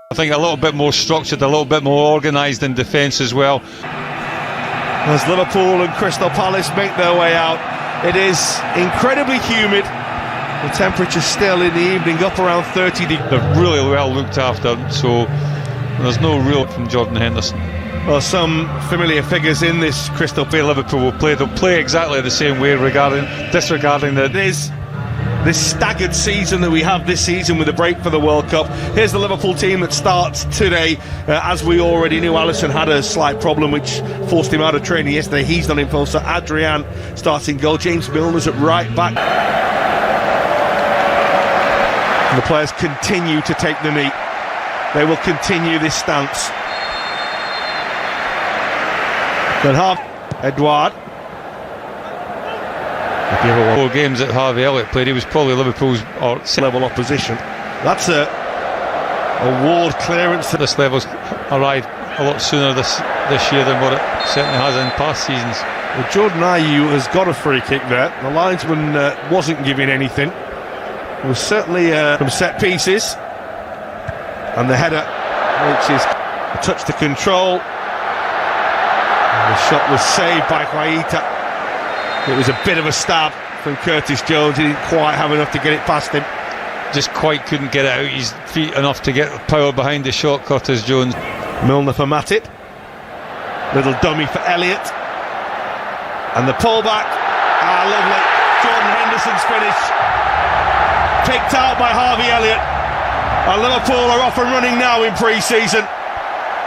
I think a little bit more structured, a little bit more organised in defence as well. As Liverpool and Crystal Palace make their way out, it is incredibly humid. The temperature's still in the evening up around 30 degrees. They're really well looked after, so there's no real from Jordan Henderson. Well, some familiar figures in this Crystal Palace Liverpool will play. They'll play exactly the same way, disregarding the. It is this staggered season that we have this season with a break for the World Cup. Here's the Liverpool team that starts today. As we already knew, Alisson had a slight problem which forced him out of training yesterday. He's not in full, so Adrian starting goal. James Milner's at right back. And the players continue to take the knee. They will continue this stance. Then Edouard. 4 games that Harvey Elliott played, he was probably Liverpool's level opposition. That's a ward clearance. This level's arrived a lot sooner this year than what it certainly has in past seasons. Well, Jordan Ayew has got a free kick there. The linesman wasn't giving anything. It was certainly from set pieces. And the header, which is a touch to control. And the shot was saved by Quaita. It was a bit of a stab from Curtis Jones. He didn't quite have enough to get it past him. Just quite couldn't get it out his feet enough to get power behind the shot, Curtis Jones. Milner for Matip. Little dummy for Elliott. And the pullback. Lovely. Jordan Henderson's finish. Picked out by Harvey Elliott. And Liverpool are off and running now in pre-season.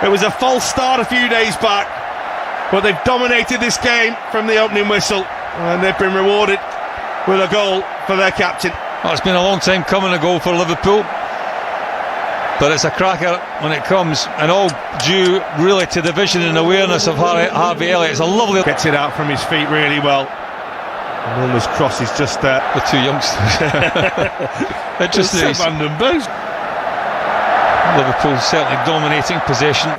It was a false start a few days back, but they've dominated this game from the opening whistle, and they've been rewarded with a goal for their captain. Well, it's been a long time coming, a goal for Liverpool, but it's a cracker when it comes, and all due really to the vision and awareness of Harvey Elliott. It's a lovely... Gets it out from his feet really well. And Milner's cross is just there. The two youngsters. Interesting. Liverpool certainly dominating possession.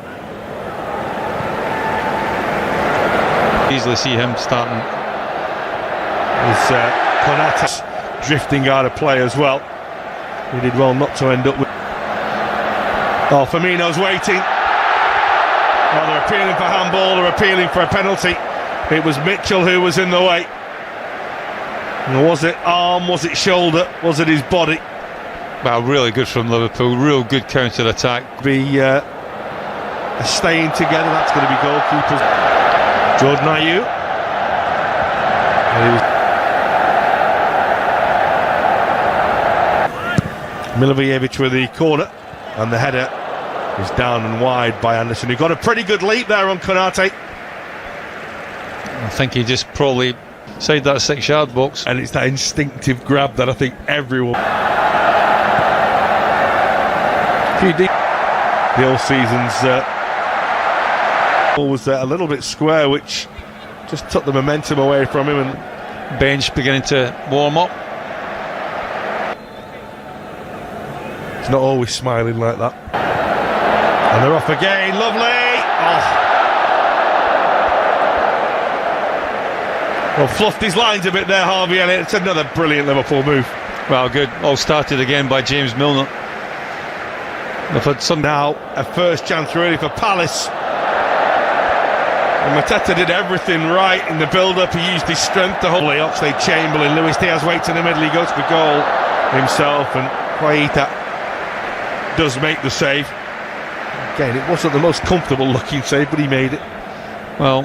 Easily see him starting. There's Konate drifting out of play as well. He did well not to end up with... Oh, Firmino's waiting. Oh, they're appealing for handball, they're appealing for a penalty. It was Mitchell who was in the way. And was it arm, was it shoulder, was it his body? Well, really good from Liverpool, real good counter-attack. Be staying together, that's going to be goalkeepers. Jordan Ayew. Milivojevic with the corner, and the header is down and wide by Anderson, who got a pretty good leap there on Konate. I think he just probably saved that 6-yard box. And it's that instinctive grab that I think everyone... The all season's ball was a little bit square, which just took the momentum away from him, and bench beginning to warm up. He's not always smiling like that. And they're off again, lovely! Well, fluffed his lines a bit there, Harvey Elliott. It's another brilliant Liverpool move. Well, good. All started again by James Milner. They've had some now, a first chance really for Palace. And Mateta did everything right in the build-up. He used his strength to hold Oxlade-Chamberlain. Luis Diaz waits in the middle, he goes for goal himself, and Quaita does make the save. Again, it wasn't the most comfortable looking save, but he made it. Well,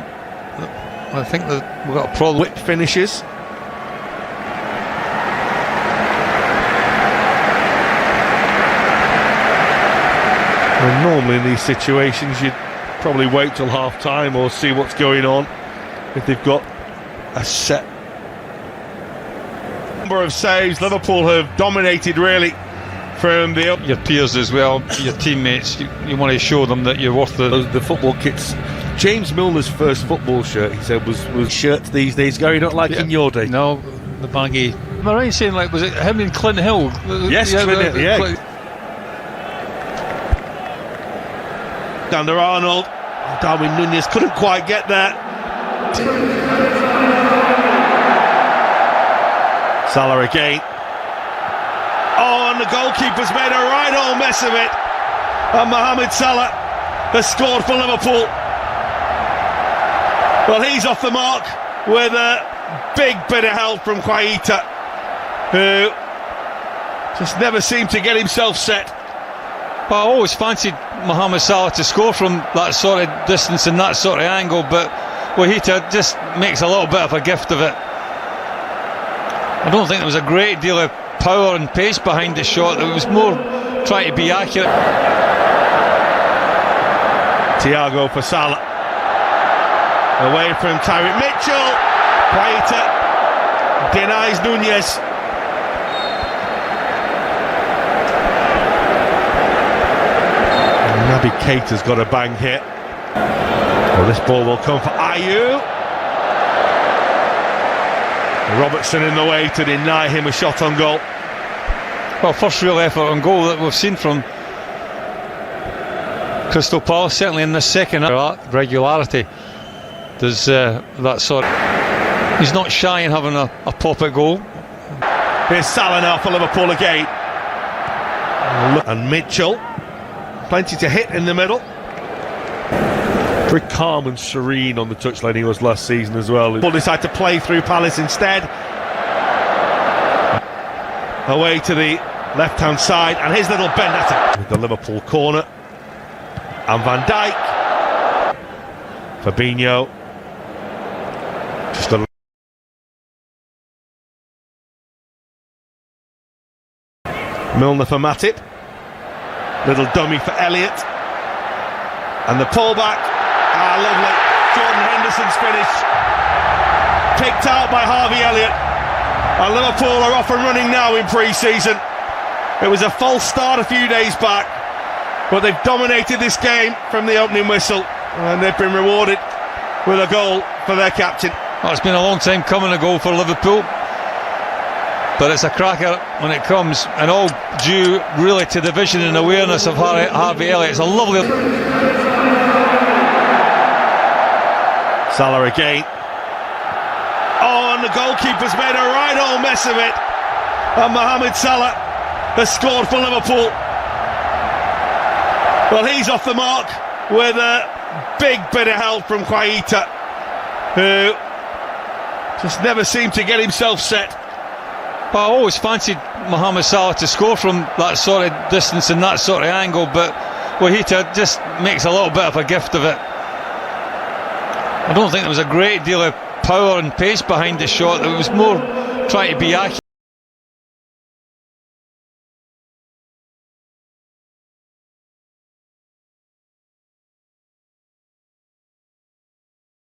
I think that we've got a problem. Whip finishes. Well, normally in these situations you'd probably wait till half-time or see what's going on if they've got a set number of saves. Liverpool have dominated really from your peers as well, your teammates. You want to show them that you're worth the football kits. James Milner's first football shirt, he said, was shirts these days. Gary, not like in your day. No, the baggy. Am I right in saying, like, was it him and Clint Hill? Yes, Clint Hill, yeah. Under Arnold. Darwin Núñez couldn't quite get there. Salah again. Oh, and the goalkeeper's made a right old mess of it. And Mohamed Salah has scored for Liverpool. Well, he's off the mark with a big bit of help from Quaita, who just never seemed to get himself set. Well, I always fancied Mohamed Salah to score from that sort of distance and that sort of angle, but Quaita just makes a little bit of a gift of it. I don't think there was a great deal of power and pace behind the shot. It was more trying to be accurate. Thiago for Salah. Away from Tyreek Mitchell. Quaita denies Nunez. Naby Keita's got a bang hit. Well, this ball will come for Ayew. Robertson in the way to deny him a shot on goal. Well, first real effort on goal that we've seen from Crystal Palace, certainly in this second. Regularity does that sort of... He's not shy in having a pop at goal. Here's Salah now for Liverpool again. And Mitchell, plenty to hit in the middle. Very calm and serene on the touchline he was last season as well. He'll decide to play through Palace instead. Away to the left-hand side, and his little bend at it. With the Liverpool corner. And Van Dijk. Fabinho. Just a Milner for Matip. Little dummy for Elliott. And the pullback. Lovely. Jordan Henderson's finish. Picked out by Harvey Elliott. And Liverpool are off and running now in pre-season. It was a false start a few days back, but they've dominated this game from the opening whistle, and they've been rewarded with a goal for their captain. Well, it's been a long time coming, a goal for Liverpool, but it's a cracker when it comes, and all due really to the vision and awareness of Harvey Elliott. It's a lovely... Salah again. Oh, and the goalkeeper's made a right old mess of it. And Mohamed Salah has scored for Liverpool. Well, he's off the mark with a big bit of help from Quaita, who just never seemed to get himself set. Well, I always fancied Mohamed Salah to score from that sort of distance and that sort of angle, but Quaita just makes a little bit of a gift of it. I don't think there was a great deal of power and pace behind the shot. It was more trying to be accurate.